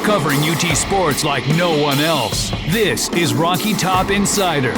covering UT sports like no one else. This is Rocky Top Insider.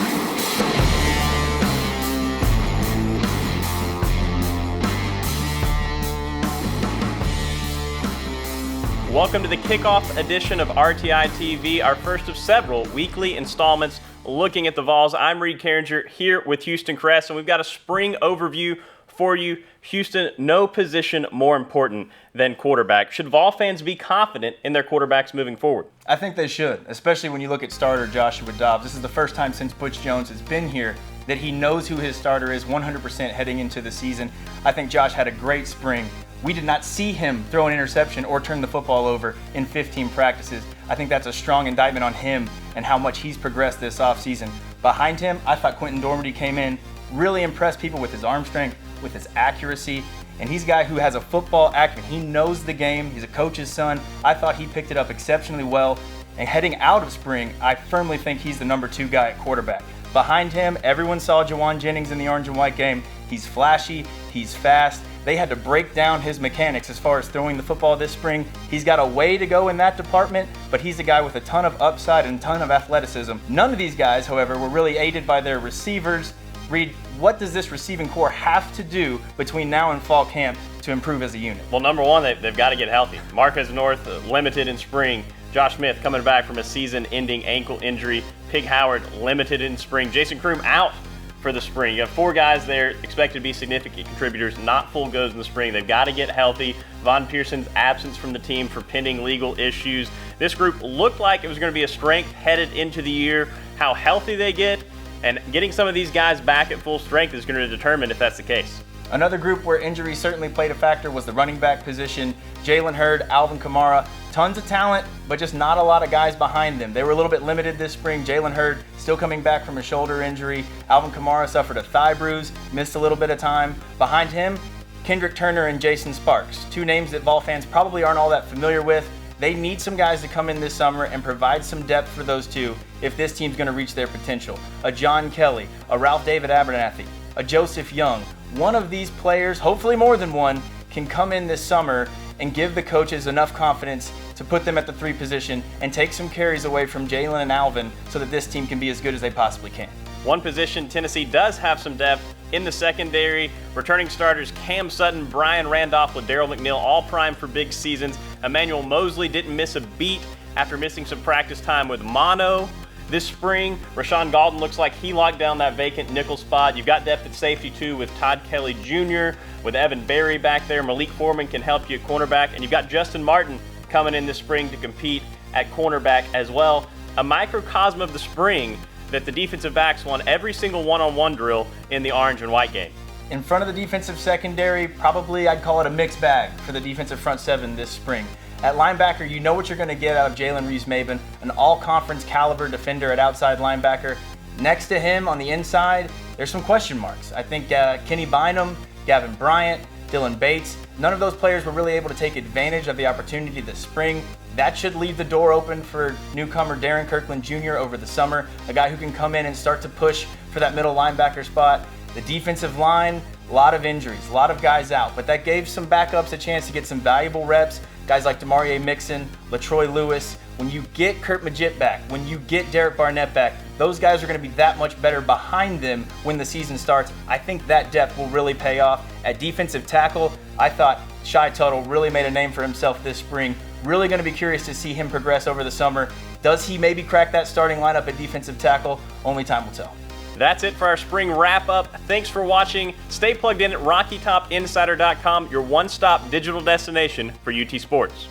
Welcome to the kickoff edition of RTI TV, our first of several weekly installments looking at the Vols. I'm Reed Carringer here with Houston Cress, and we've got a spring overview for you. Houston, no position more important than quarterback. Should Vol fans be confident in their quarterbacks moving forward? I think they should, especially when you look at starter Joshua Dobbs. This is the first time since Butch Jones has been here that he knows who his starter is 100% heading into the season. I think Josh had a great spring. We did not see him throw an interception or turn the football over in 15 practices. I think that's a strong indictment on him and how much he's progressed this offseason. Behind him, I thought Quentin Dormady came in, really impressed people with his arm strength, with his accuracy, and he's a guy who has a football acumen. He knows the game. He's a coach's son. I thought he picked it up exceptionally well, and heading out of spring, I firmly think he's the number 2 guy at quarterback. Behind him, everyone saw Juwan Jennings in the orange and white game. He's flashy, he's fast. They had to break down his mechanics as far as throwing the football this spring. He's got a way to go in that department, but he's a guy with a ton of upside and a ton of athleticism. None of these guys, however, were really aided by their receivers. Reed, what does this receiving core have to do between now and fall camp to improve as a unit? Well, number one, they've got to get healthy. Marquez North, limited in spring. Josh Smith coming back from a season-ending ankle injury. Pig Howard, limited in spring. Jason Kroom out for the spring. You have 4 guys there expected to be significant contributors, not full goes in the spring. They've got to get healthy. Von Pearson's absence from the team for pending legal issues. This group looked like it was going to be a strength headed into the year. How healthy they get and getting some of these guys back at full strength is going to determine if that's the case. Another group where injury certainly played a factor was the running back position. Jalen Hurd, Alvin Kamara, tons of talent, but just not a lot of guys behind them. They were a little bit limited this spring. Jalen Hurd still coming back from a shoulder injury. Alvin Kamara suffered a thigh bruise, missed a little bit of time. Behind him, Kendrick Turner and Jason Sparks, 2 names that Vol fans probably aren't all that familiar with. They need some guys to come in this summer and provide some depth for those 2 if this team's going to reach their potential. A John Kelly, a Ralph David Abernathy, a Joseph Young. One of these players, hopefully more than one, can come in this summer and give the coaches enough confidence to put them at the 3 position and take some carries away from Jalen and Alvin so that this team can be as good as they possibly can. One position Tennessee does have some depth in the secondary. Returning starters Cam Sutton, Brian Randolph with Darryl McNeil, all primed for big seasons. Emmanuel Mosley didn't miss a beat after missing some practice time with mono this spring. Rashawn Galton looks like he locked down that vacant nickel spot. You've got depth at safety too with Todd Kelly Jr., with Evan Berry back there. Malik Foreman can help you at cornerback. And you've got Justin Martin coming in this spring to compete at cornerback as well. A microcosm of the spring that the defensive backs won every single one-on-one drill in the orange and white game. In front of the defensive secondary, probably I'd call it a mixed bag for the defensive front 7 this spring. At linebacker, you know what you're going to get out of Jalen Reeves-Maben, an all-conference caliber defender at outside linebacker. Next to him on the inside, there's some question marks. I think Kenny Bynum, Gavin Bryant, Dylan Bates, none of those players were really able to take advantage of the opportunity this spring. That should leave the door open for newcomer Darren Kirkland Jr. over the summer, a guy who can come in and start to push for that middle linebacker spot. The defensive line, a lot of injuries, a lot of guys out, but that gave some backups a chance to get some valuable reps. Guys like Demarie Mixon, LaTroy Lewis. When you get Kurt Maggitt back, when you get Derek Barnett back, those guys are going to be that much better behind them when the season starts. I think that depth will really pay off. At defensive tackle, I thought Shai Tuttle really made a name for himself this spring. Really going to be curious to see him progress over the summer. Does he maybe crack that starting lineup at defensive tackle? Only time will tell. That's it for our spring wrap-up. Thanks for watching. Stay plugged in at RockyTopInsider.com, your one-stop digital destination for UT Sports.